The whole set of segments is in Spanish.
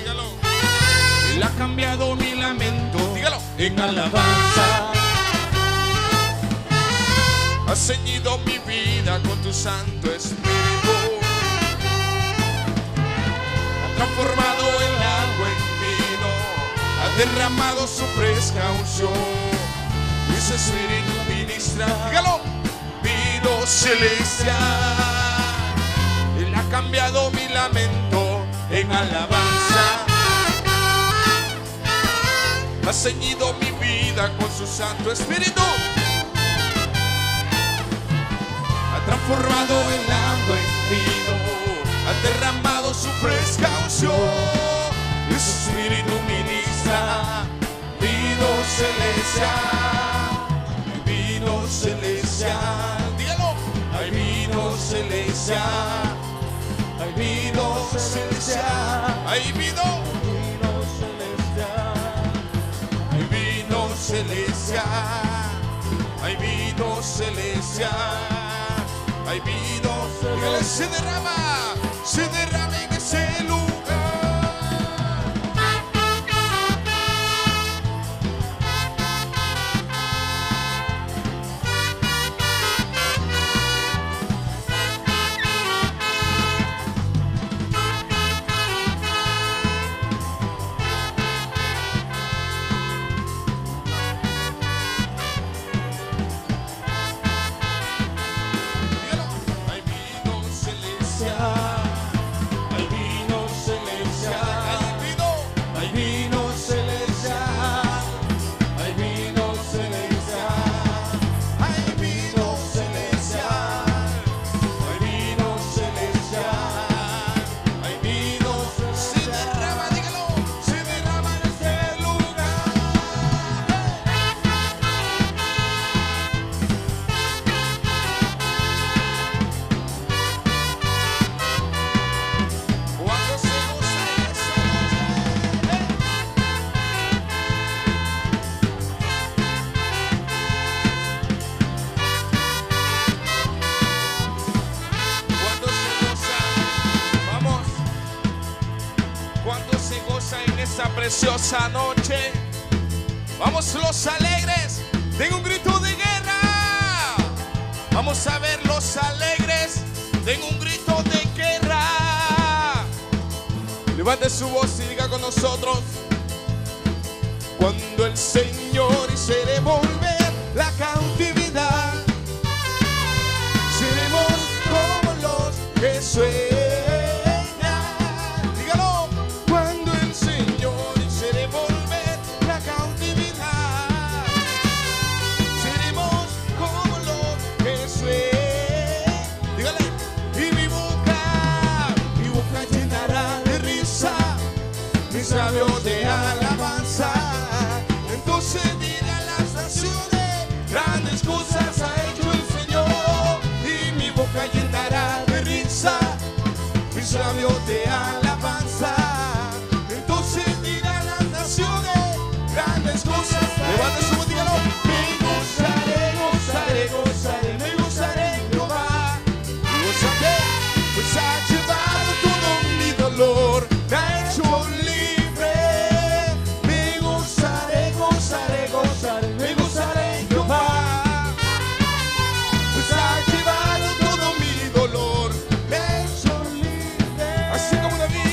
dígalo. Él ha cambiado mi lamento, dígalo, en alabanza. has ceñido mi vida con tu Santo Espíritu, ha transformado el agua en vino, ha derramado su fresca unción. Ese Espíritu ministra, dígalo, vino celestial. Él ha cambiado mi lamento en alabanza, ha ceñido mi vida con su Santo Espíritu, ha transformado el agua en vino, ha derramado su fresca unción. Ese Espíritu ministra, vino celestial, vino celestial, dígalo, hay vino celestial, hay vino celestial, hay vino celestial, hay vino celestial, hay vino celestial, hay vino, dígale, se derrama en ese lugar. Preciosa noche, vamos los alegres, den un grito de guerra. Vamos a ver los alegres, den un grito de guerra. Levante su voz y diga con nosotros: cuando el Señor hiciere volver la cautividad, seremos como los que sueñan. Labios de alabanza, entonces dirán las naciones, grandes cosas ha hecho el Señor, y mi boca llenará de risa, mis labios de alabanza, entonces dirán las naciones, grandes cosas. Levante su voz, dígalo. Me gozaré, gozaré, gozaré, me gozaré en Jehová, me gozaré, pues ha llevado todo mi dolor, me ha hecho libre. Así como David.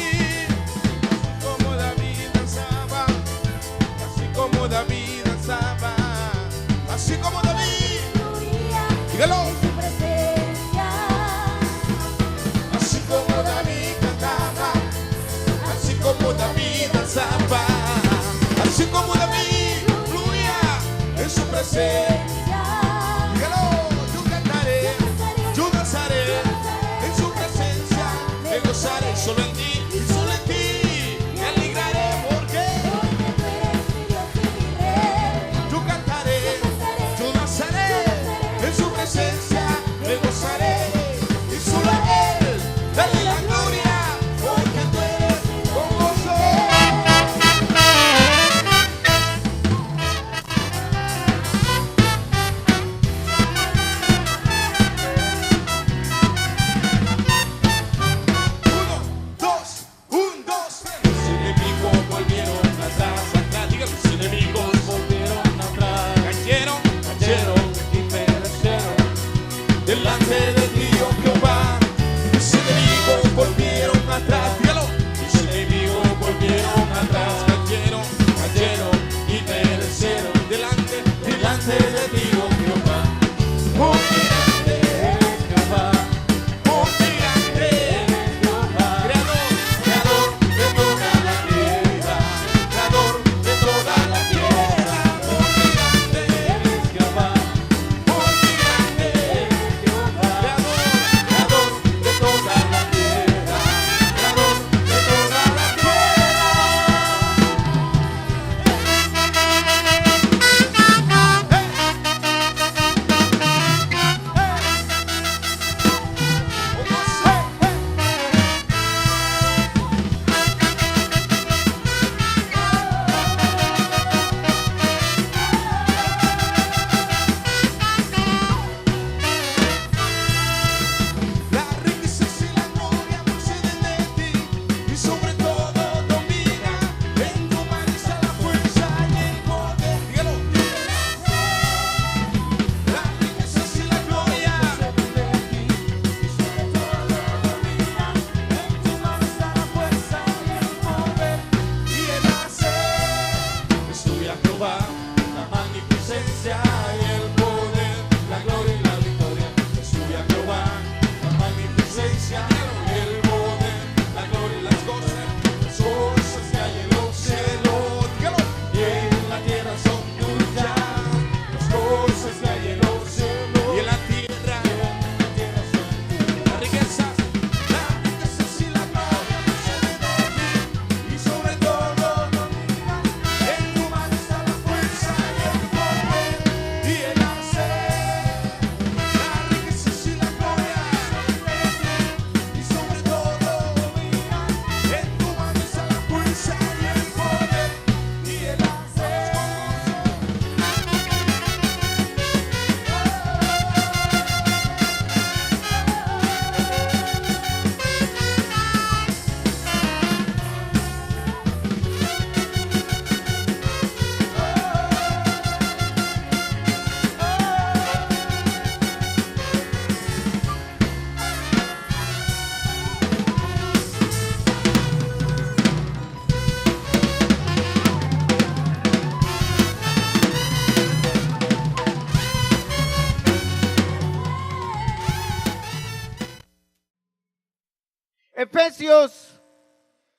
Efesios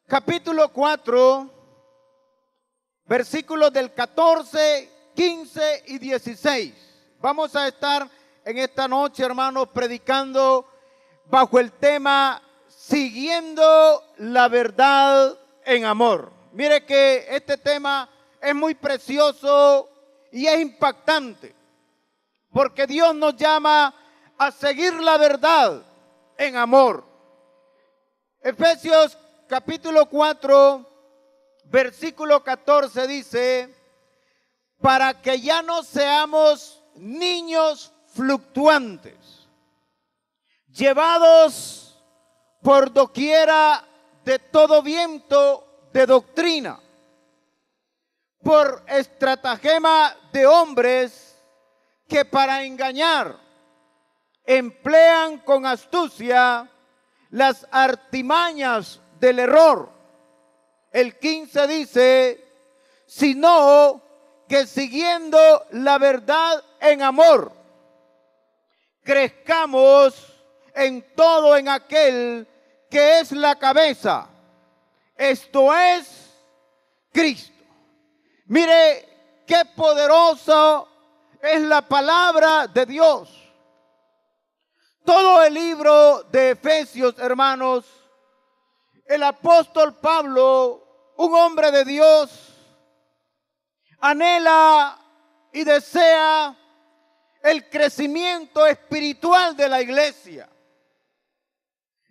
capítulo 4, versículos del 14, 15 y 16. Vamos a estar en esta noche, hermanos, predicando bajo el tema Siguiendo la verdad en amor. Mire que este tema es muy precioso y es impactante, porque Dios nos llama a seguir la verdad en amor. Efesios capítulo 4, versículo 14 dice: para que ya no seamos niños fluctuantes, llevados por doquiera de todo viento de doctrina, por estratagema de hombres que para engañar emplean con astucia las artimañas del error. El 15 dice: sino que siguiendo la verdad en amor, crezcamos en todo en aquel que es la cabeza, esto es Cristo. Mire qué poderoso es la palabra de Dios. Todo el libro de Efesios, hermanos, el apóstol Pablo, un hombre de Dios, anhela y desea el crecimiento espiritual de la iglesia.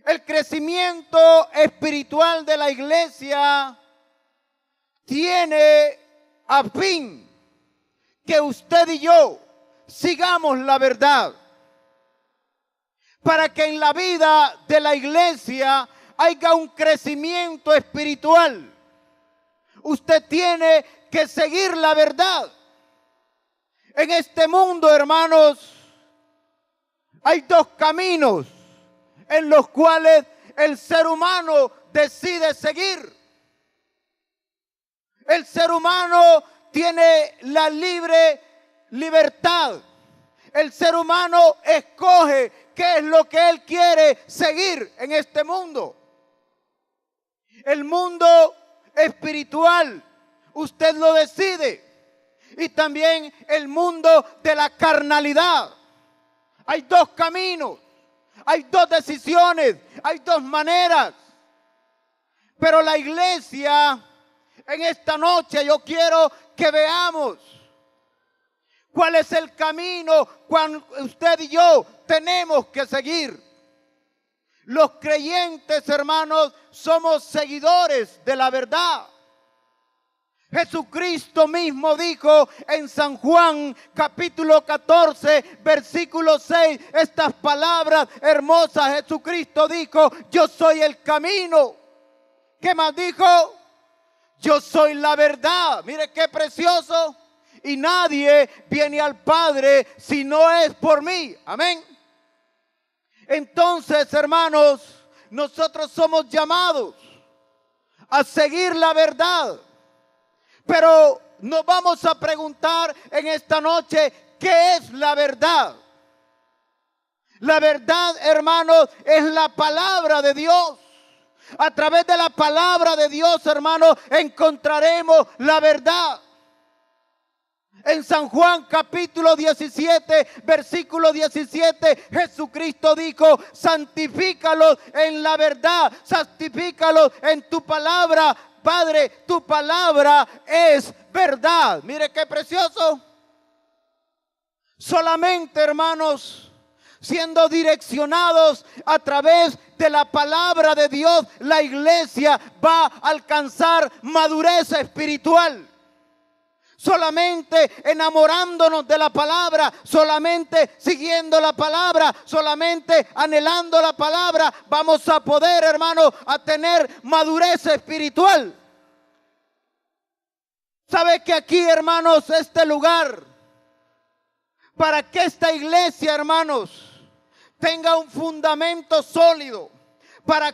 El crecimiento espiritual de la iglesia tiene a fin que usted y yo sigamos la verdad, para que en la vida de la iglesia haya un crecimiento espiritual. Usted tiene que seguir la verdad. En este mundo, hermanos, hay dos caminos en los cuales el ser humano decide seguir. El ser humano tiene la libertad. El ser humano escoge qué es lo que él quiere seguir en este mundo. El mundo espiritual, usted lo decide. Y también el mundo de la carnalidad. Hay dos caminos, hay dos decisiones, hay dos maneras. Pero la iglesia, en esta noche yo quiero que veamos cuál es el camino cuando usted y yo tenemos que seguir. Los creyentes, hermanos, somos seguidores de la verdad. Jesucristo mismo dijo en San Juan capítulo 14 versículo 6 estas palabras hermosas. Jesucristo dijo: yo soy el camino. ¿Qué más dijo? Yo soy la verdad. Mire qué precioso. Y nadie viene al Padre si no es por mí. Amén. Entonces, hermanos, nosotros somos llamados a seguir la verdad. Pero nos vamos a preguntar en esta noche, ¿qué es la verdad? La verdad, hermanos, es la palabra de Dios. A través de la palabra de Dios, hermanos, encontraremos la verdad. En San Juan capítulo 17, versículo 17, Jesucristo dijo: santifícalos en la verdad, santifícalos en tu palabra. Padre, tu palabra es verdad. Mire qué precioso. Solamente, hermanos, siendo direccionados a través de la palabra de Dios, la iglesia va a alcanzar madurez espiritual. Solamente enamorándonos de la palabra, solamente siguiendo la palabra, solamente anhelando la palabra, vamos a poder, hermanos, a tener madurez espiritual. ¿Sabe que aquí, hermanos, este lugar, para que esta iglesia, hermanos, tenga un fundamento sólido, para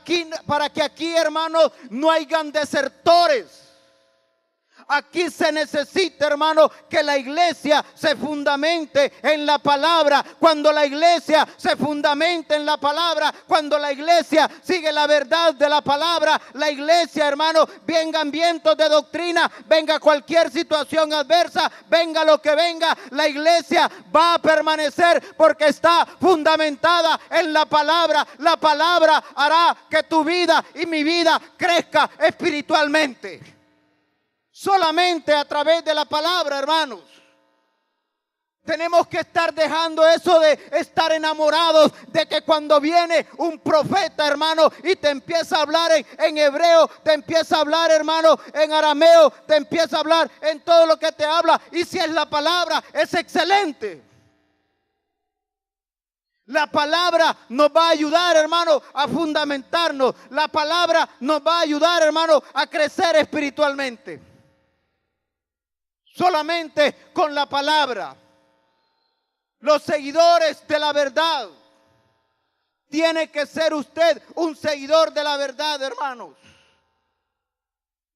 que aquí, hermanos, no hayan desertores? Aquí se necesita, hermano, que la iglesia se fundamente en la palabra. Cuando la iglesia se fundamenta en la palabra, cuando la iglesia sigue la verdad de la palabra, la iglesia, hermano, vengan vientos de doctrina, venga cualquier situación adversa, venga lo que venga, la iglesia va a permanecer porque está fundamentada en la palabra. La palabra hará que tu vida y mi vida crezca espiritualmente. Solamente a través de la palabra, hermanos. Tenemos que estar dejando eso de estar enamorados de que cuando viene un profeta, hermano, y te empieza a hablar en hebreo, te empieza a hablar, hermano, en arameo, te empieza a hablar en todo lo que te habla. Y si es la palabra, es excelente. La palabra nos va a ayudar, hermano, a fundamentarnos. La palabra nos va a ayudar, hermano, a crecer espiritualmente. Solamente con la palabra. Los seguidores de la verdad. Tiene que ser usted un seguidor de la verdad, hermanos.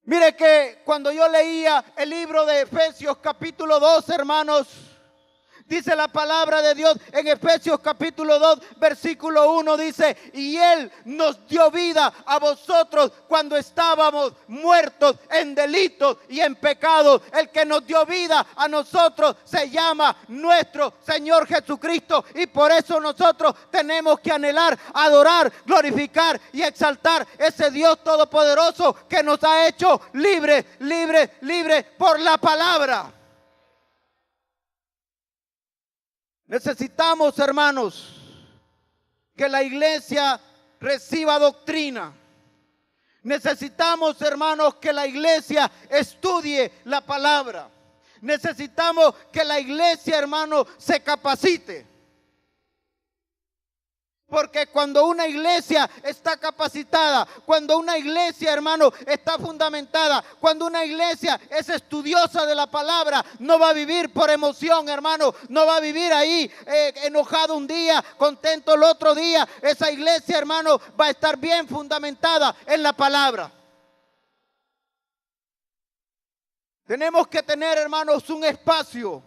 Mire que cuando yo leía el libro de Efesios capítulo 2, hermanos, dice la palabra de Dios en Efesios capítulo 2, versículo 1, dice: y Él nos dio vida a vosotros cuando estábamos muertos en delitos y en pecados. El que nos dio vida a nosotros se llama nuestro Señor Jesucristo. Y por eso nosotros tenemos que anhelar, adorar, glorificar y exaltar ese Dios todopoderoso que nos ha hecho libres, libres, libres por la palabra. Necesitamos, hermanos, que la iglesia reciba doctrina. Necesitamos, hermanos, que la iglesia estudie la palabra. Necesitamos que la iglesia, hermano, se capacite. Porque cuando una iglesia está capacitada, cuando una iglesia, hermano, está fundamentada, cuando una iglesia es estudiosa de la palabra, no va a vivir por emoción, hermano, no va a vivir ahí enojado un día, contento el otro día. Esa iglesia, hermano, va a estar bien fundamentada en la palabra. Tenemos que tener, hermanos, un espacio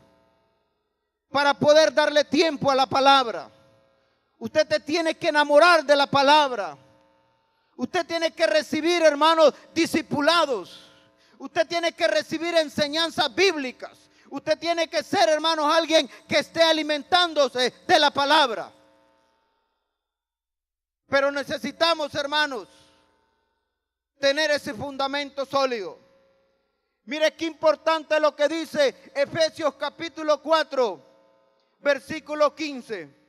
para poder darle tiempo a la palabra. Usted te tiene que enamorar de la palabra. Usted tiene que recibir, hermanos, discipulados. Usted tiene que recibir enseñanzas bíblicas. Usted tiene que ser, hermanos, alguien que esté alimentándose de la palabra. Pero necesitamos, hermanos, tener ese fundamento sólido. Mire qué importante lo que dice Efesios capítulo 4, versículo 15.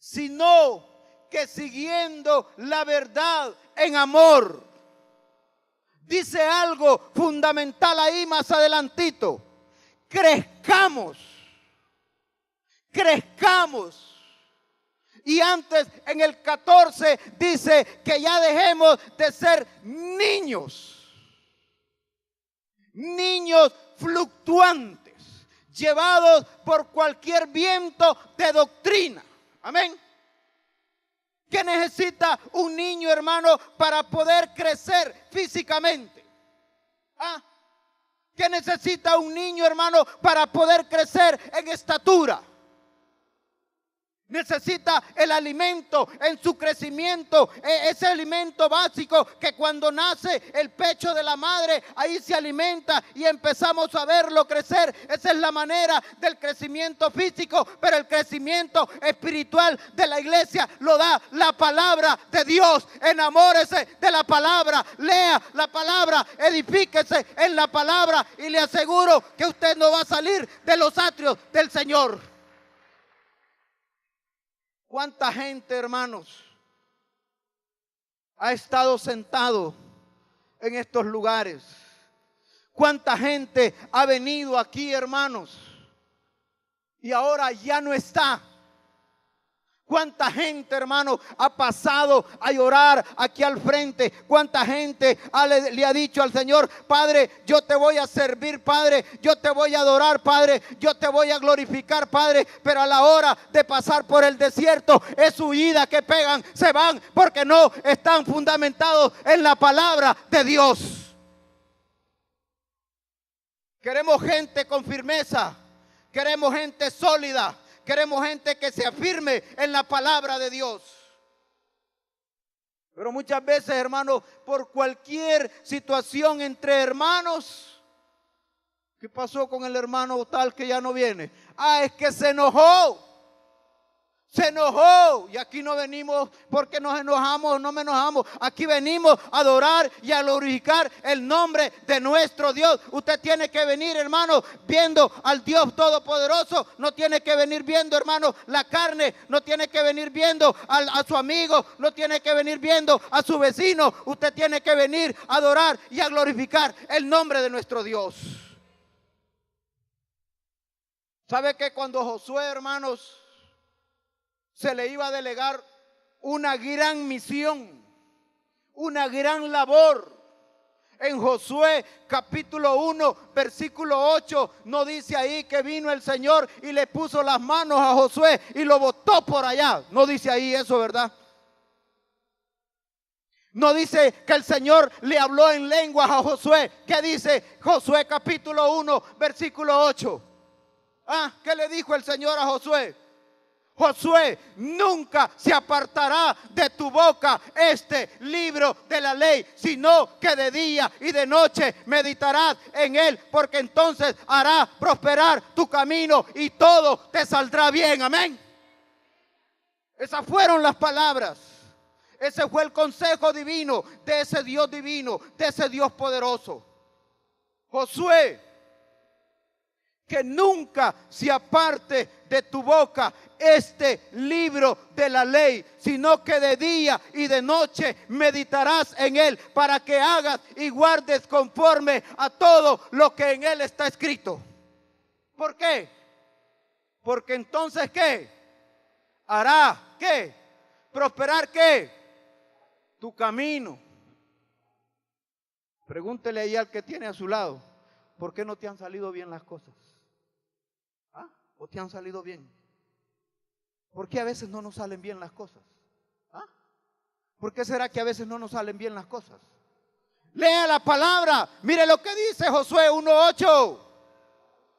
Sino que siguiendo la verdad en amor. Dice algo fundamental ahí más adelantito. Crezcamos. Y antes en el 14 dice que ya dejemos de ser niños. Niños fluctuantes, llevados por cualquier viento de doctrina. Amén. ¿Qué necesita un niño, hermano, para poder crecer físicamente? ¿Qué necesita un niño, hermano, para poder crecer en estatura? Necesita el alimento en su crecimiento, ese alimento básico que cuando nace el pecho de la madre, ahí se alimenta y empezamos a verlo crecer. Esa es la manera del crecimiento físico, pero el crecimiento espiritual de la iglesia lo da la palabra de Dios. Enamórese de la palabra, lea la palabra, edifíquese en la palabra y le aseguro que usted no va a salir de los atrios del Señor. ¿Cuánta gente, hermanos, ha estado sentado en estos lugares? ¿Cuánta gente ha venido aquí, hermanos, y ahora ya no está? ¿Cuánta gente, hermano, ha pasado a llorar aquí al frente? ¿Cuánta gente le ha dicho al Señor: Padre, yo te voy a servir, Padre, yo te voy a adorar, Padre, yo te voy a glorificar, Padre? Pero a la hora de pasar por el desierto, es huida que pegan, se van porque no están fundamentados en la palabra de Dios. Queremos gente con firmeza. Queremos gente sólida. Queremos gente que se afirme en la palabra de Dios. Pero muchas veces, hermanos, por cualquier situación entre hermanos, ¿qué pasó con el hermano tal que ya no viene? Ah, es que se enojó. Se enojó. Y aquí no venimos porque nos enojamos, no me enojamos. Aquí venimos a adorar y a glorificar el nombre de nuestro Dios. Usted tiene que venir, hermano, viendo al Dios Todopoderoso. No tiene que venir viendo, hermano, la carne. No tiene que venir viendo a su amigo. No tiene que venir viendo a su vecino. Usted tiene que venir a adorar y a glorificar el nombre de nuestro Dios. ¿Sabe que cuando Josué, hermanos, se le iba a delegar una gran misión, una gran labor? En Josué capítulo 1, versículo 8, no dice ahí que vino el Señor y le puso las manos a Josué y lo botó por allá. No dice ahí eso, ¿verdad? No dice que el Señor le habló en lenguas a Josué. ¿Qué dice Josué capítulo 1, versículo 8? ¿Qué le dijo el Señor a Josué? Josué, nunca se apartará de tu boca este libro de la ley, sino que de día y de noche meditarás en él, porque entonces hará prosperar tu camino y todo te saldrá bien. Amén. Esas fueron las palabras. Ese fue el consejo divino de ese Dios divino, de ese Dios poderoso. Josué, que nunca se aparte de tu boca este libro de la ley, sino que de día y de noche meditarás en él, para que hagas y guardes conforme a todo lo que en él está escrito. ¿Por qué? Porque entonces, ¿qué? Hará, ¿qué? Prosperar, ¿qué? Tu camino. Pregúntele ahí al que tiene a su lado, ¿por qué no te han salido bien las cosas? ¿O te han salido bien? ¿Por qué a veces no nos salen bien las cosas? ¿Por qué será que a veces no nos salen bien las cosas? Lea la palabra. Mire lo que dice Josué 1:8.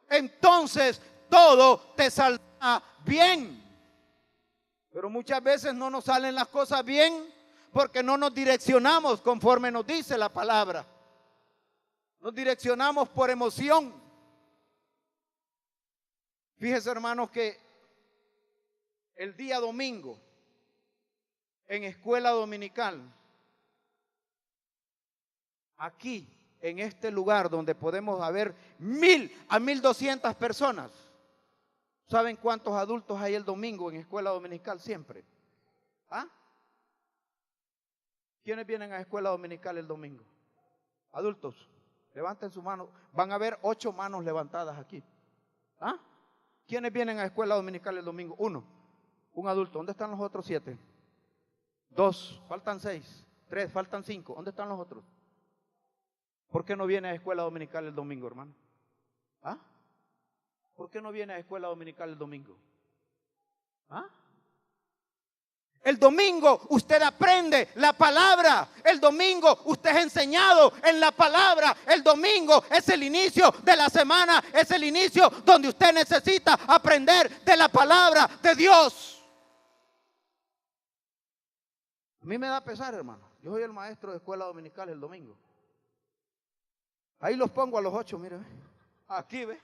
Entonces todo te saldrá bien. Pero muchas veces no nos salen las cosas bien porque no nos direccionamos conforme nos dice la palabra. Nos direccionamos por emoción. Fíjese, hermanos, que el día domingo en escuela dominical, aquí en este lugar donde podemos haber 1000 a 1200 personas, ¿saben cuántos adultos hay el domingo en escuela dominical siempre? ¿Quiénes vienen a escuela dominical el domingo? Adultos, levanten su mano. Van a haber 8 manos levantadas aquí. ¿Quiénes vienen a escuela dominical el domingo? 1, un adulto. ¿Dónde están los otros 7? 2, faltan 6. 3, faltan 5. ¿Dónde están los otros? ¿Por qué no viene a escuela dominical el domingo, hermano? ¿Por qué no viene a escuela dominical el domingo? El domingo usted aprende la palabra. El domingo usted es enseñado en la palabra. El domingo es el inicio de la semana. Es el inicio donde usted necesita aprender de la palabra de Dios. A mí me da pesar, hermano. Yo soy el maestro de escuela dominical el domingo. Ahí los pongo a los 8, mire. Aquí, ve.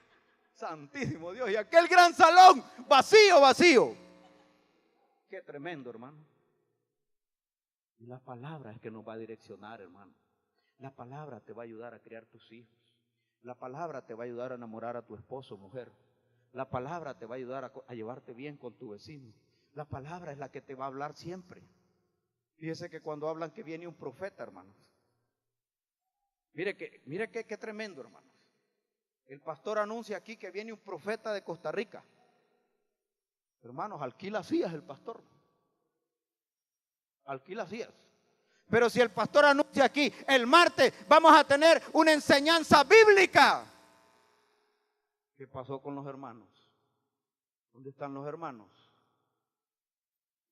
Santísimo Dios. Y aquel gran salón vacío, vacío. Qué tremendo, hermano. Y la palabra es que nos va a direccionar, hermano. La palabra te va a ayudar a criar tus hijos. La palabra te va a ayudar a enamorar a tu esposo, mujer. La palabra te va a ayudar a llevarte bien con tu vecino. La palabra es la que te va a hablar siempre. Fíjese que cuando hablan que viene un profeta, hermanos. Mire qué tremendo, hermanos. El pastor anuncia aquí que viene un profeta de Costa Rica. Hermanos, alquila sillas el pastor. Alquila sillas. Pero si el pastor anuncia aquí, el martes vamos a tener una enseñanza bíblica. ¿Qué pasó con los hermanos? ¿Dónde están los hermanos?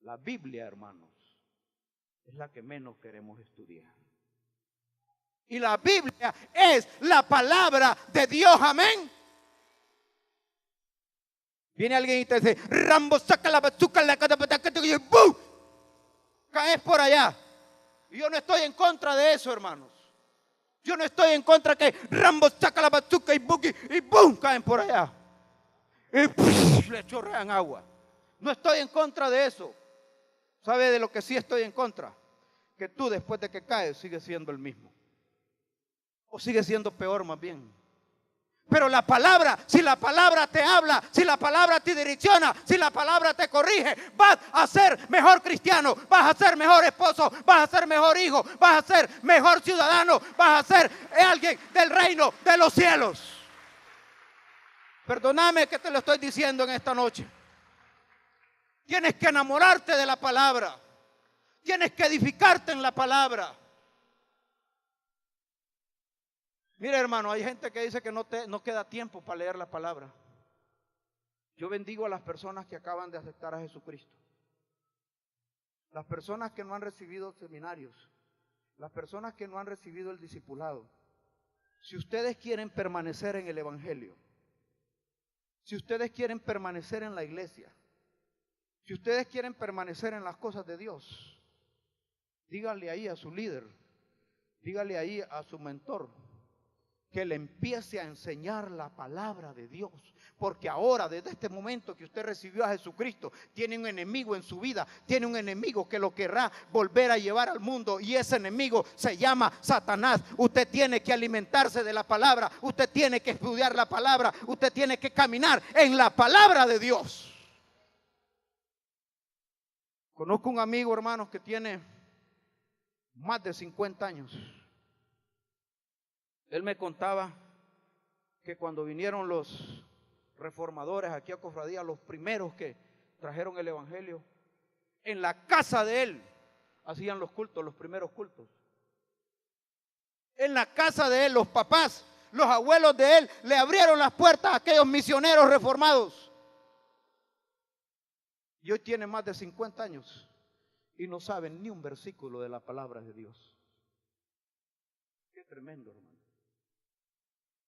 La Biblia, hermanos, es la que menos queremos estudiar. Y la Biblia es la palabra de Dios. Amén. Viene alguien y te dice, Rambo, saca la bazooka, y ¡bum! Caes por allá. Y yo no estoy en contra de eso, hermanos. Yo no estoy en contra que Rambo saca la bazooka y ¡bum! Caen por allá. Y ¡puf! Le chorrean agua. No estoy en contra de eso. ¿Sabe de lo que sí estoy en contra? Que tú después de que caes sigues siendo el mismo. O sigues siendo peor más bien. Pero la palabra, si la palabra te habla, si la palabra te direcciona, si la palabra te corrige, vas a ser mejor cristiano, vas a ser mejor esposo, vas a ser mejor hijo, vas a ser mejor ciudadano, vas a ser alguien del reino de los cielos. Perdóname que te lo estoy diciendo en esta noche. Tienes que enamorarte de la palabra. Tienes que edificarte en la palabra. Mire, hermano, hay gente que dice que no queda tiempo para leer la palabra. Yo bendigo a las personas que acaban de aceptar a Jesucristo. Las personas que no han recibido seminarios. Las personas que no han recibido el discipulado. Si ustedes quieren permanecer en el evangelio, si ustedes quieren permanecer en la iglesia, si ustedes quieren permanecer en las cosas de Dios, díganle ahí a su líder, díganle ahí a su mentor, que le empiece a enseñar la palabra de Dios. Porque ahora, desde este momento que usted recibió a Jesucristo, tiene un enemigo en su vida, tiene un enemigo que lo querrá volver a llevar al mundo, y ese enemigo se llama Satanás. Usted tiene que alimentarse de la palabra, usted tiene que estudiar la palabra, usted tiene que caminar en la palabra de Dios. Conozco un amigo, hermanos, que tiene más de 50 años. Él me contaba que cuando vinieron los reformadores aquí a Cofradía, los primeros que trajeron el evangelio, en la casa de él hacían los cultos, los primeros cultos. En la casa de él, los papás, los abuelos de él le abrieron las puertas a aquellos misioneros reformados. Y hoy tiene más de 50 años y no saben ni un versículo de la palabra de Dios. Qué tremendo, hermano.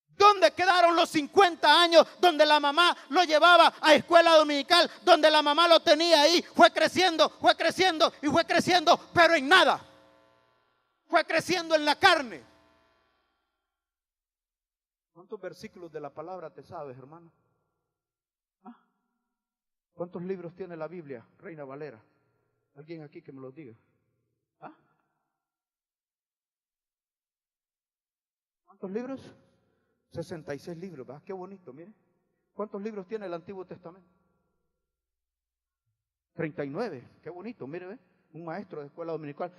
¿Dónde quedaron los 50 años donde la mamá lo llevaba a escuela dominical, donde la mamá lo tenía ahí? Fue creciendo y fue creciendo, pero en nada. Fue creciendo en la carne. ¿Cuántos versículos de la palabra te sabes, hermano? ¿Ah? ¿Cuántos libros tiene la Biblia, Reina Valera? ¿Alguien aquí que me los diga? ¿Ah? ¿Cuántos libros? 66 libros, ¿verdad? Qué bonito, mire. ¿Cuántos libros tiene el Antiguo Testamento? 39, qué bonito, mire, ¿ve? Un maestro de escuela dominical.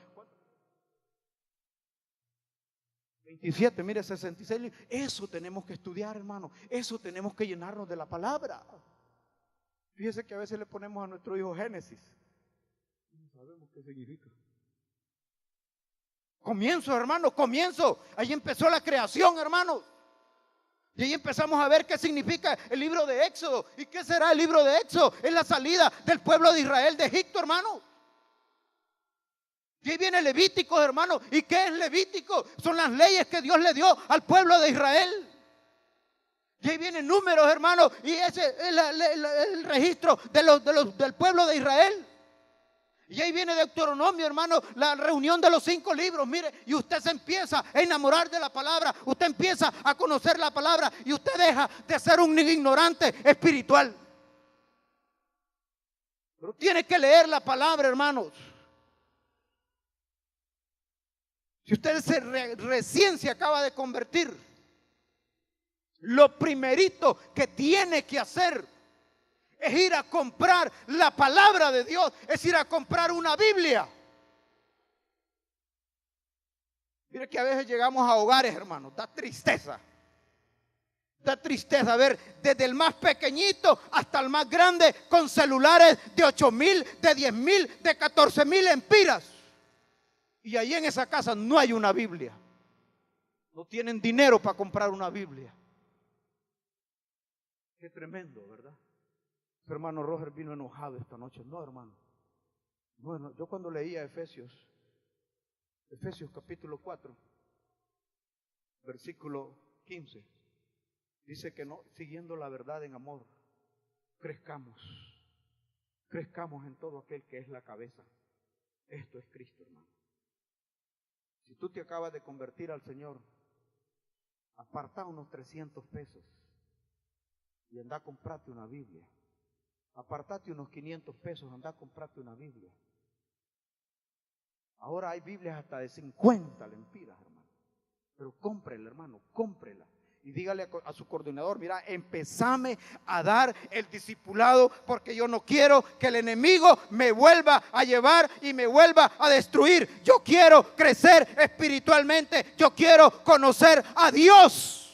27, mire, 66 libros. Eso tenemos que estudiar, hermano. Eso tenemos que llenarnos de la palabra. Fíjese que a veces le ponemos a nuestro hijo Génesis. No sabemos qué significa. Comienzo, hermano, comienzo. Ahí empezó la creación, hermano. Y ahí empezamos a ver qué significa el libro de Éxodo. ¿Y qué será el libro de Éxodo? Es la salida del pueblo de Israel de Egipto, hermano. Y ahí viene Levítico, hermano. ¿Y qué es Levítico? Son las leyes que Dios le dio al pueblo de Israel. Y ahí vienen Números, hermano. Y ese es el registro del pueblo de Israel. Y ahí viene Deuteronomio, hermano, la reunión de los 5 libros. Mire, y usted se empieza a enamorar de la palabra. Usted empieza a conocer la palabra. Y usted deja de ser un ignorante espiritual. Pero tiene que leer la palabra, hermanos. Si usted recién se acaba de convertir, lo primerito que tiene que hacer es ir a comprar la palabra de Dios, es ir a comprar una Biblia. Mire que a veces llegamos a hogares, hermanos, da tristeza. Da tristeza ver desde el más pequeñito hasta el más grande con celulares de 8,000, de 10,000, de 14,000 empiras. Y ahí en esa casa no hay una Biblia. No tienen dinero para comprar una Biblia. Qué tremendo, ¿verdad? Su hermano Roger vino enojado esta noche. No, hermano. Bueno, yo cuando leía Efesios capítulo 4, versículo 15. Dice que no, siguiendo la verdad en amor, crezcamos en todo aquel que es la cabeza. Esto es Cristo, hermano. Si tú te acabas de convertir al Señor, aparta unos 300 pesos y anda a comprarte una Biblia. Apartate unos 500 pesos, anda a comprarte una Biblia. Ahora hay Biblias hasta de 50 lempiras, hermano. Pero cómprela, hermano, cómprela. Y dígale a su coordinador, mira, empezame a dar el discipulado porque yo no quiero que el enemigo me vuelva a llevar y me vuelva a destruir. Yo quiero crecer espiritualmente, yo quiero conocer a Dios.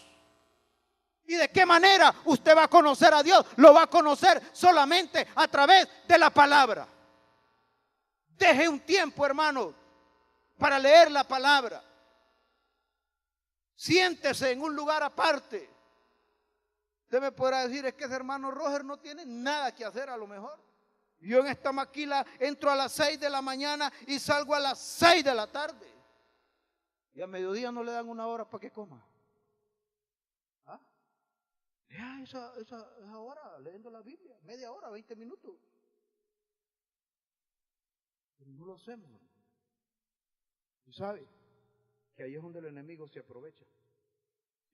¿Y de qué manera usted va a conocer a Dios? Lo va a conocer solamente a través de la palabra. Deje un tiempo, hermano, para leer la palabra. Siéntese en un lugar aparte. Usted me podrá decir, es que ese hermano Roger no tiene nada que hacer a lo mejor. Yo en esta maquila entro a las 6 de la mañana y salgo a las 6 de la tarde. Y a mediodía no le dan una hora para que coma. ¿Ah? Ya esa hora leyendo la Biblia, media hora, 20 minutos. Pero no lo hacemos. ¿Y sabe? Que ahí es donde el enemigo se aprovecha.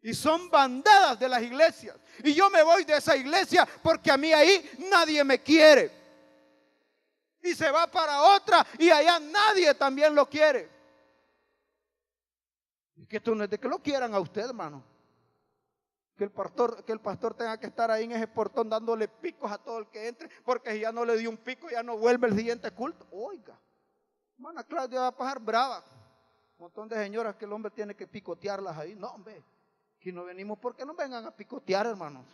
Y son bandadas de las iglesias. Y yo me voy de esa iglesia porque a mí ahí nadie me quiere. Y se va para otra y allá nadie también lo quiere. Y que esto no es de que lo quieran a usted, hermano. Que el pastor tenga que estar ahí en ese portón dándole picos a todo el que entre, porque si ya no le dio un pico ya no vuelve el siguiente culto. Oiga, hermana Claudia va a pasar brava. Un montón de señoras que el hombre tiene que picotearlas ahí. No, hombre, aquí no venimos porque no vengan a picotear, hermanos.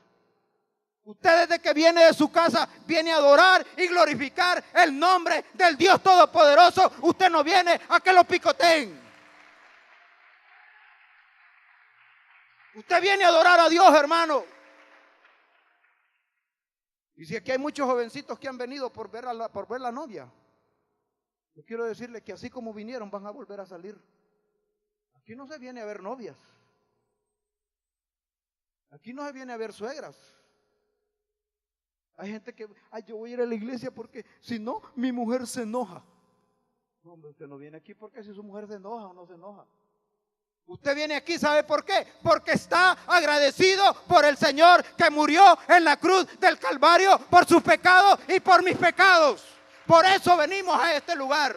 Usted desde que viene de su casa viene a adorar y glorificar el nombre del Dios Todopoderoso. Usted no viene a que lo picoteen. Usted viene a adorar a Dios, hermano. Y si aquí hay muchos jovencitos que han venido por ver la novia, yo quiero decirles que así como vinieron van a volver a salir. Aquí no se viene a ver novias. Aquí no se viene a ver suegras. Hay gente que, yo voy a ir a la iglesia porque si no, mi mujer se enoja. No, hombre, usted no viene aquí porque si su mujer se enoja o no se enoja. Usted viene aquí, ¿sabe por qué? Porque está agradecido por el Señor que murió en la cruz del Calvario por sus pecados y por mis pecados. Por eso venimos a este lugar.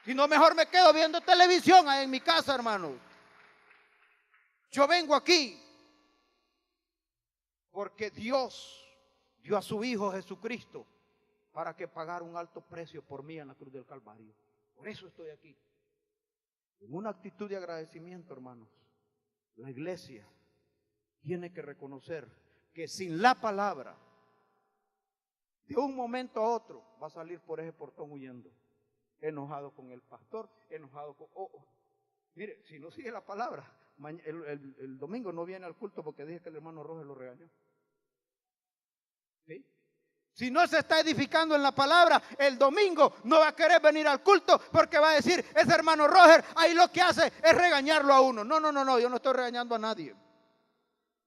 Si no, mejor me quedo viendo televisión ahí en mi casa, hermanos. Yo vengo aquí porque Dios dio a su Hijo Jesucristo para que pagara un alto precio por mí en la cruz del Calvario. Por eso estoy aquí. En una actitud de agradecimiento, hermanos, la iglesia tiene que reconocer que sin la palabra, de un momento a otro, va a salir por ese portón huyendo. Enojado con el pastor, enojado con... Mire, si no sigue la palabra, el domingo no viene al culto porque dije que el hermano Roger lo regañó. ¿Sí? Si no se está edificando en la palabra, el domingo no va a querer venir al culto porque va a decir, ese hermano Roger, ahí lo que hace es regañarlo a uno. No, yo no estoy regañando a nadie.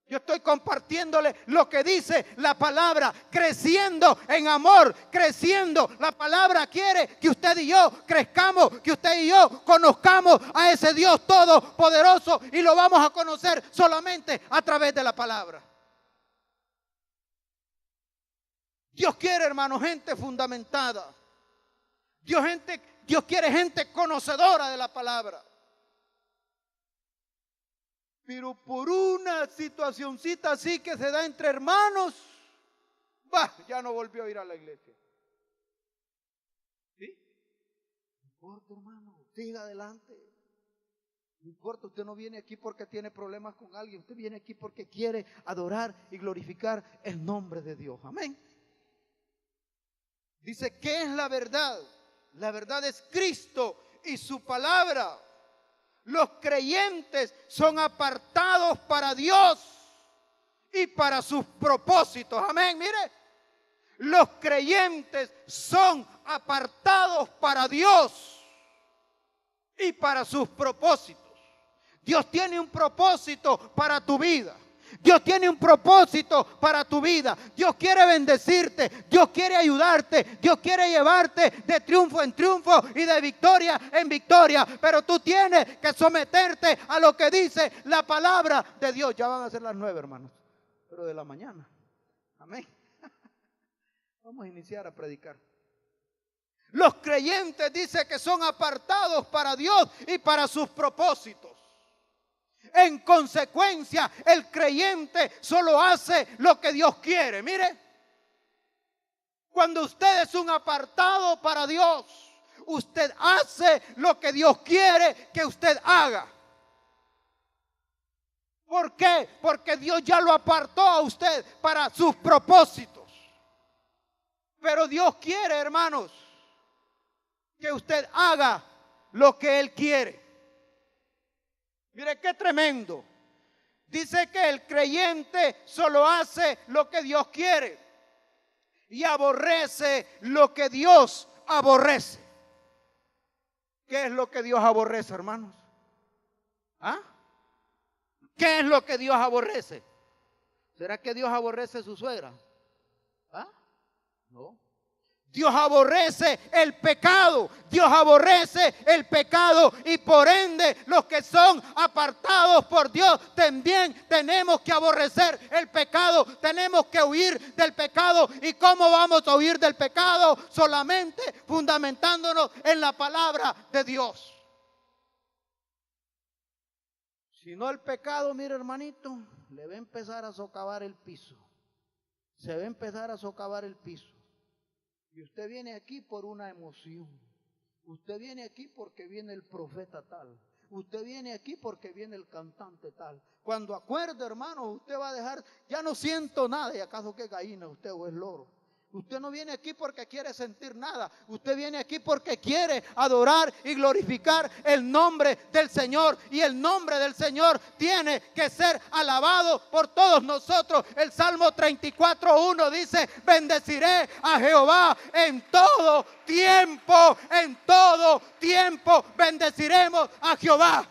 Yo estoy compartiéndole lo que dice la palabra, creciendo en amor, creciendo. La palabra quiere que usted y yo crezcamos, que usted y yo conozcamos a ese Dios todopoderoso y lo vamos a conocer solamente a través de la palabra. Dios quiere, hermano, gente fundamentada. Dios quiere gente conocedora de la palabra. Pero por una situacioncita así que se da entre hermanos, ya no volvió a ir a la iglesia. ¿Sí? No importa, hermano, siga adelante. No importa, usted no viene aquí porque tiene problemas con alguien. Usted viene aquí porque quiere adorar y glorificar el nombre de Dios. Amén. Dice, ¿qué es la verdad? La verdad es Cristo y su palabra. Los creyentes son apartados para Dios y para sus propósitos. Amén, mire. Los creyentes son apartados para Dios y para sus propósitos. Dios tiene un propósito para tu vida. Dios tiene un propósito para tu vida. Dios quiere bendecirte. Dios quiere ayudarte. Dios quiere llevarte de triunfo en triunfo y de victoria en victoria. Pero tú tienes que someterte a lo que dice la palabra de Dios. Ya van a ser las 9, hermanos, pero de la mañana. Amén. Vamos a iniciar a predicar. Los creyentes dicen que son apartados para Dios y para sus propósitos. En consecuencia, el creyente solo hace lo que Dios quiere. Mire, cuando usted es un apartado para Dios, usted hace lo que Dios quiere que usted haga. ¿Por qué? Porque Dios ya lo apartó a usted para sus propósitos. Pero Dios quiere, hermanos, que usted haga lo que Él quiere. Mire qué tremendo. Dice que el creyente solo hace lo que Dios quiere y aborrece lo que Dios aborrece. ¿Qué es lo que Dios aborrece, hermanos? ¿Ah? ¿Qué es lo que Dios aborrece? ¿Será que Dios aborrece a su suegra? ¿Ah? No. Dios aborrece el pecado. Dios aborrece el pecado y por ende los que son apartados por Dios también tenemos que aborrecer el pecado. Tenemos que huir del pecado. ¿Y cómo vamos a huir del pecado? Solamente fundamentándonos en la palabra de Dios. Si no, el pecado, mire, hermanito, le va a empezar a socavar el piso. Se va a empezar a socavar el piso. Y usted viene aquí por una emoción. Usted viene aquí porque viene el profeta tal. Usted viene aquí porque viene el cantante tal. Cuando acuerde, hermano, usted va a dejar, ya no siento nada. ¿Y acaso qué gallina usted o es loro? Usted no viene aquí porque quiere sentir nada. Usted viene aquí porque quiere adorar y glorificar el nombre del Señor. Y el nombre del Señor tiene que ser alabado por todos nosotros. El Salmo 34:1 dice: bendeciré a Jehová en todo tiempo. En todo tiempo bendeciremos a Jehová.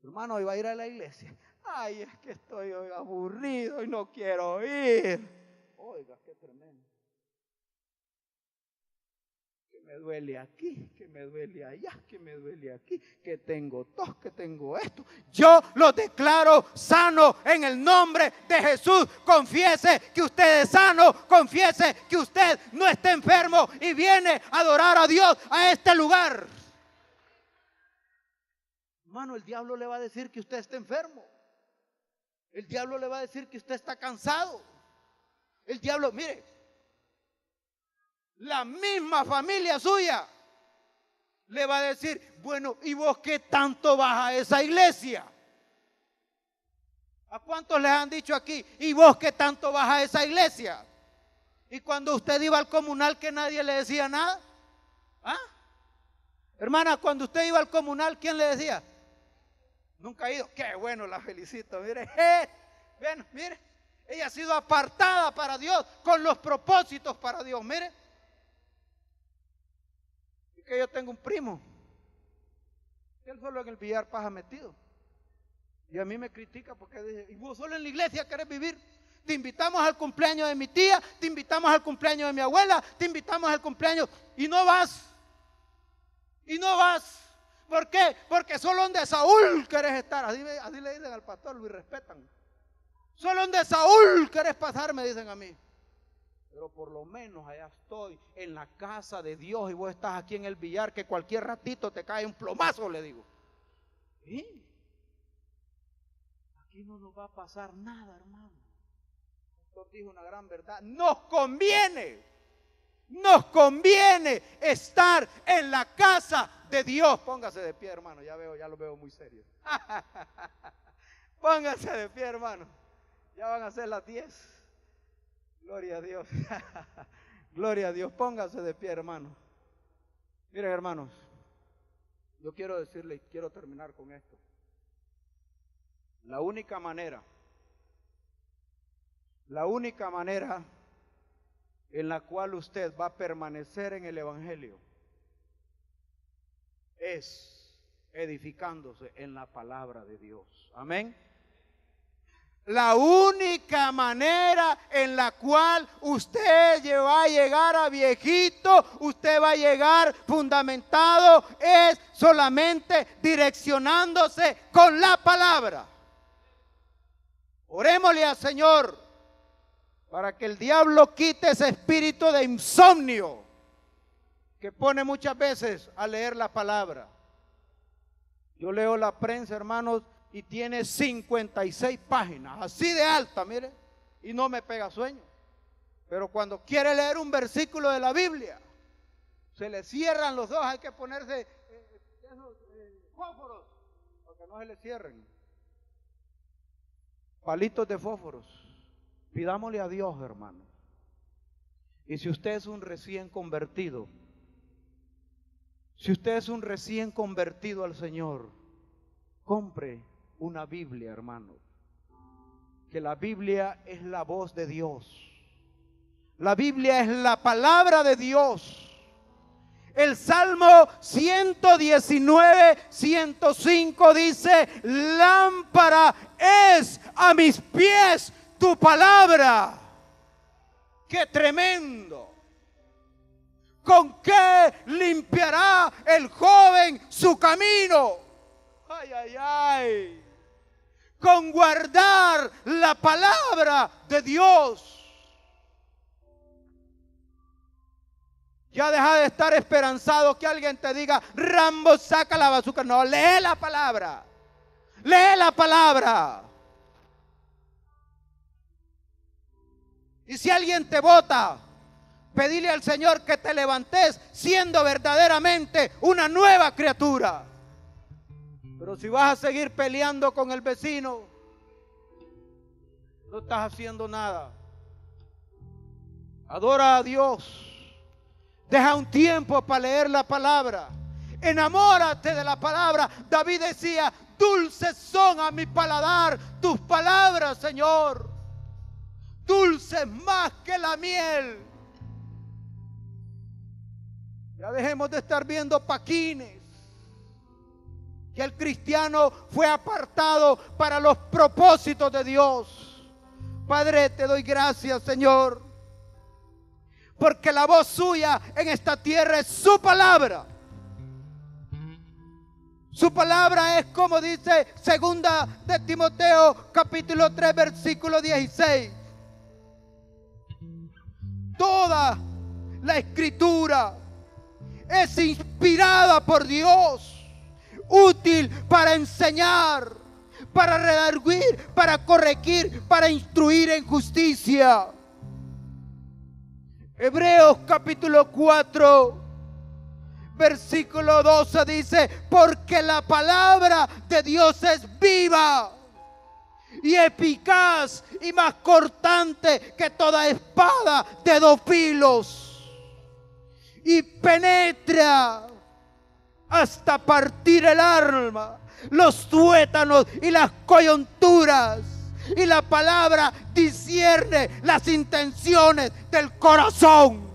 Hermano, iba a ir a la iglesia. Ay, es que estoy aburrido y no quiero ir. Oiga, qué tremendo. Que me duele aquí, que me duele allá, que me duele aquí, que tengo tos, que tengo esto. Yo lo declaro sano en el nombre de Jesús. Confiese que usted es sano, confiese que usted no está enfermo y viene a adorar a Dios a este lugar. Hermano, el diablo le va a decir que usted está enfermo. El diablo le va a decir que usted está cansado. El diablo, mire, la misma familia suya le va a decir: bueno, ¿y vos qué tanto vas a esa iglesia? ¿A cuántos les han dicho aquí? ¿Y vos qué tanto vas a esa iglesia? Y cuando usted iba al comunal, que nadie le decía nada. ¿Ah? Hermana, cuando usted iba al comunal, ¿quién le decía? Nunca ha ido. Qué bueno, la felicito. Mire, bueno, mire. Ella ha sido apartada para Dios, con los propósitos para Dios. Mire, y que yo tengo un primo, él solo en el billar paja metido, y a mí me critica porque dice: ¿y vos solo en la iglesia querés vivir? Te invitamos al cumpleaños de mi tía, te invitamos al cumpleaños de mi abuela, te invitamos al cumpleaños y no vas. Y no vas. ¿Por qué? Porque solo donde Saúl querés estar. Así le dicen al pastor, lo irrespetan. Solo donde Saúl querés pasar, me dicen a mí. Pero por lo menos allá estoy en la casa de Dios y vos estás aquí en el billar, que cualquier ratito te cae un plomazo, le digo. ¿Sí? Aquí no nos va a pasar nada, hermano. Esto dijo una gran verdad. Nos conviene estar en la casa de Dios. Póngase de pie, hermano. Ya lo veo muy serio. Póngase de pie, hermano. Ya van a ser las 10. Gloria a Dios. Gloria a Dios. Póngase de pie, hermano. Miren, hermanos, yo quiero decirle, quiero terminar con esto. La única manera en la cual usted va a permanecer en el Evangelio es edificándose en la palabra de Dios. Amén. La única manera en la cual usted va a llegar a viejito, usted va a llegar fundamentado, es solamente direccionándose con la palabra. Orémosle al Señor para que el diablo quite ese espíritu de insomnio que pone muchas veces a leer la palabra. Yo leo la prensa, hermanos, y tiene 56 páginas, así de alta, mire, y no me pega sueño. Pero cuando quiere leer un versículo de la Biblia, se le cierran los ojos, hay que ponerse esos fósforos, para que no se le cierren. Palitos de fósforos. Pidámosle a Dios, hermano. Y si usted es un recién convertido, si usted es un recién convertido al Señor, compre una Biblia, hermano. Que la Biblia es la voz de Dios. La Biblia es la palabra de Dios. El Salmo 119, 105 dice: lámpara es a mis pies tu palabra. ¡Qué tremendo! ¿Con qué limpiará el joven su camino? ¡Ay, ay, ay! Con guardar la palabra de Dios. Ya deja de estar esperanzado que alguien te diga: Rambo, saca la bazooka. No, lee la palabra. Lee la palabra. Y si alguien te bota, pedile al Señor que te levantes siendo verdaderamente una nueva criatura. Pero si vas a seguir peleando con el vecino, no estás haciendo nada. Adora a Dios. Deja un tiempo para leer la palabra. Enamórate de la palabra. David decía: dulces son a mi paladar tus palabras, Señor. Dulces más que la miel. Ya dejemos de estar viendo paquines. Que el cristiano fue apartado para los propósitos de Dios. Padre, te doy gracias, Señor, porque la voz suya en esta tierra es su palabra. Su palabra es, como dice segunda de Timoteo capítulo 3 versículo 16. Toda la escritura es inspirada por Dios, útil para enseñar, para redarguir, para corregir, para instruir en justicia. Hebreos capítulo 4 versículo 12 dice: porque la palabra de Dios es viva y eficaz y más cortante que toda espada de dos filos, y penetra hasta partir el alma, los tuétanos y las coyunturas, y la palabra discierne las intenciones del corazón.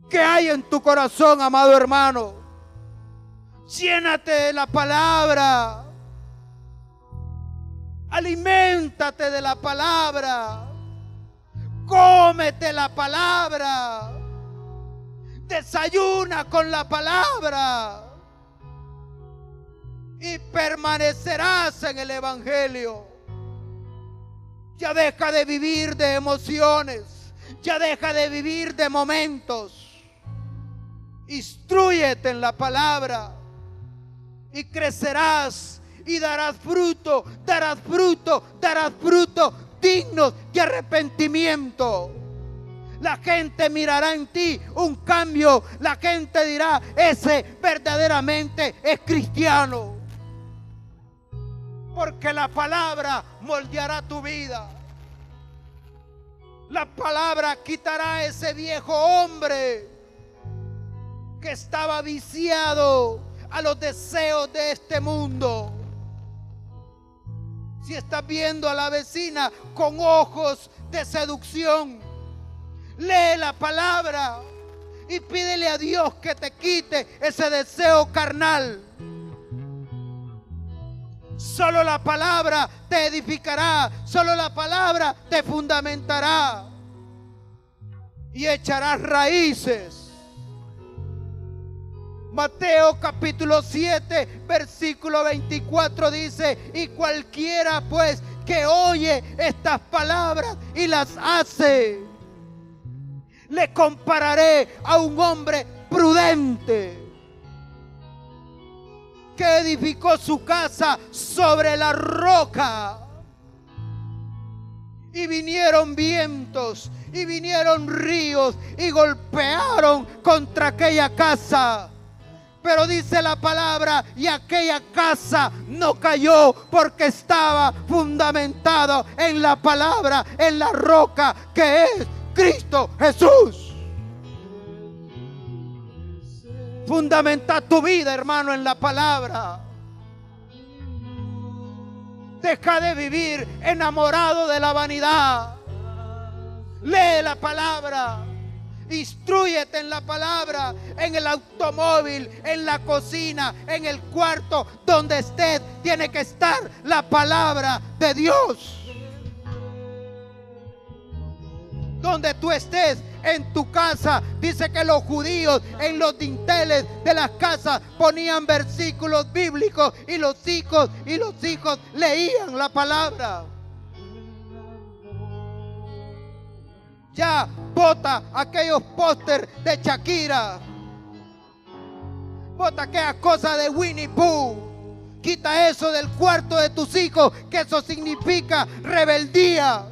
¿Qué hay en tu corazón, amado hermano? Llénate de la palabra. Aliméntate de la palabra. Cómete la palabra. Desayuna con la palabra. Y permanecerás en el Evangelio. Ya deja de vivir de emociones. Ya deja de vivir de momentos. Instrúyete en la palabra y crecerás y darás fruto, darás fruto, darás fruto dignos de arrepentimiento. La gente mirará en ti un cambio. La gente dirá: ese verdaderamente es cristiano. Porque la palabra moldeará tu vida. La palabra quitará ese viejo hombre que estaba viciado a los deseos de este mundo. Si estás viendo a la vecina con ojos de seducción, lee la palabra y pídele a Dios que te quite ese deseo carnal. Solo la palabra te edificará, solo la palabra te fundamentará y echarás raíces. Mateo capítulo 7, versículo 24 dice: y cualquiera pues que oye estas palabras y las hace, le compararé a un hombre prudente que edificó su casa sobre la roca. Y vinieron vientos y vinieron ríos y golpearon contra aquella casa. Pero dice la palabra, y aquella casa no cayó porque estaba fundamentado en la palabra, en la roca que es Cristo Jesús. Fundamenta tu vida, hermano, en la palabra. Deja de vivir enamorado de la vanidad. Lee la palabra. Instrúyete en la palabra, en el automóvil, en la cocina, en el cuarto, donde estés, tiene que estar la palabra de Dios. Donde tú estés, en tu casa, dice que los judíos en los dinteles de las casas ponían versículos bíblicos y los hijos leían la palabra. Ya bota aquellos pósters de Shakira, bota aquellas cosas de Winnie Pooh, quita eso del cuarto de tus hijos, que eso significa rebeldía.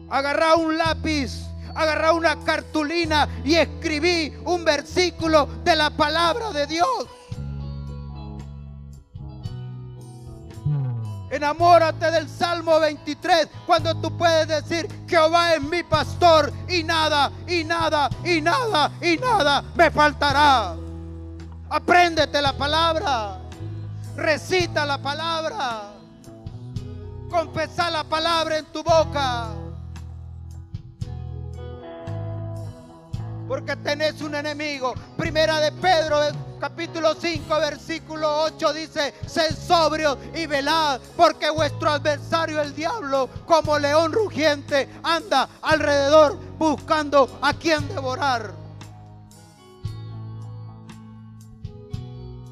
Agarrá un lápiz, agarrá una cartulina y escribí un versículo de la palabra de Dios. Enamórate del Salmo 23, cuando tú puedes decir: Jehová es mi pastor y nada me faltará. Apréndete la palabra, recita la palabra, confesá la palabra en tu boca. Porque tenés un enemigo. Primera de Pedro, capítulo 5, versículo 8 dice: sed sobrios y velad, porque vuestro adversario el diablo, como león rugiente, anda alrededor buscando a quien devorar.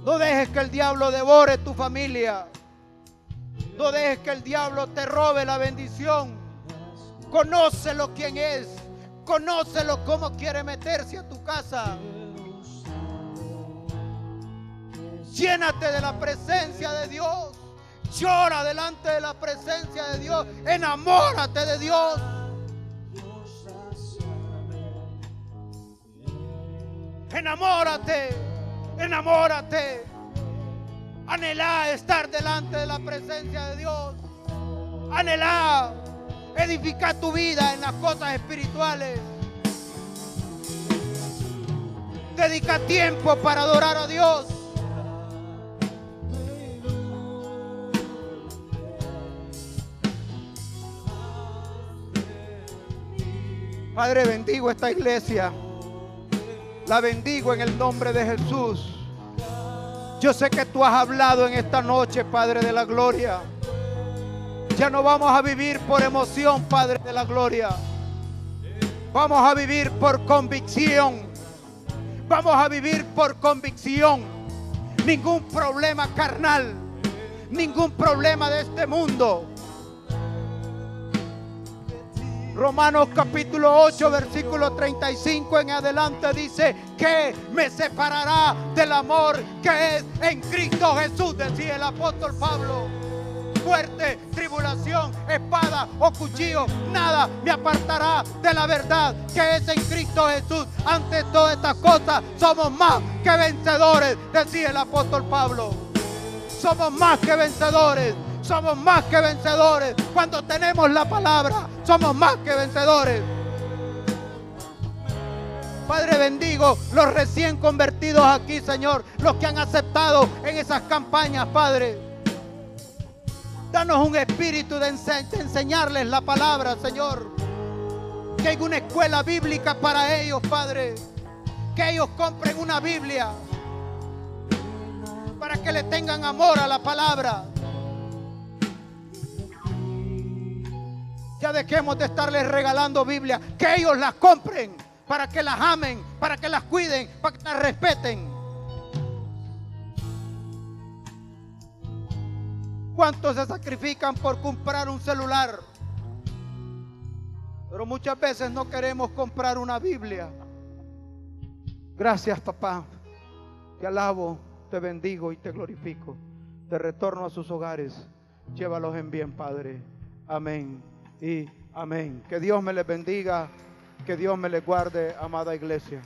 No dejes que el diablo devore tu familia. No dejes que el diablo te robe la bendición. Conócelo quién es. Conócelo cómo quiere meterse a tu casa. Llénate de la presencia de Dios. Llora delante de la presencia de Dios. Enamórate de Dios. Enamórate. Enamórate. Anhelá estar delante de la presencia de Dios. Anhelá edificar tu vida en las cosas espirituales. Dedica tiempo para adorar a Dios. Padre, bendigo esta iglesia. La bendigo en el nombre de Jesús. Yo sé que tú has hablado en esta noche, Padre de la gloria. Ya no vamos a vivir por emoción, Padre de la gloria. Vamos a vivir por convicción. Vamos a vivir por convicción. Ningún problema carnal, ningún problema de este mundo. Romanos capítulo 8, versículo 35 en adelante dice: ¿qué me separará del amor que es en Cristo Jesús? Decía el apóstol Pablo. Muerte, tribulación, espada o cuchillo, nada me apartará de la verdad que es en Cristo Jesús. Ante todas estas cosas somos más que vencedores, decía el apóstol Pablo. Somos más que vencedores. Somos más que vencedores. Cuando tenemos la palabra, somos más que vencedores. Padre, bendigo los recién convertidos aquí, Señor, los que han aceptado en esas campañas, Padre. Danos un espíritu de enseñarles la palabra, Señor. Que haya una escuela bíblica para ellos, Padre. Que ellos compren una Biblia para que le tengan amor a la palabra. Ya dejemos de estarles regalando Biblia, que ellos las compren para que las amen, para que las cuiden, para que las respeten. ¿Cuántos se sacrifican por comprar un celular? Pero muchas veces no queremos comprar una Biblia. Gracias, papá. Te alabo, te bendigo y te glorifico. De retorno a sus hogares, llévalos en bien, Padre. Amén y amén. Que Dios me les bendiga, que Dios me les guarde, amada iglesia.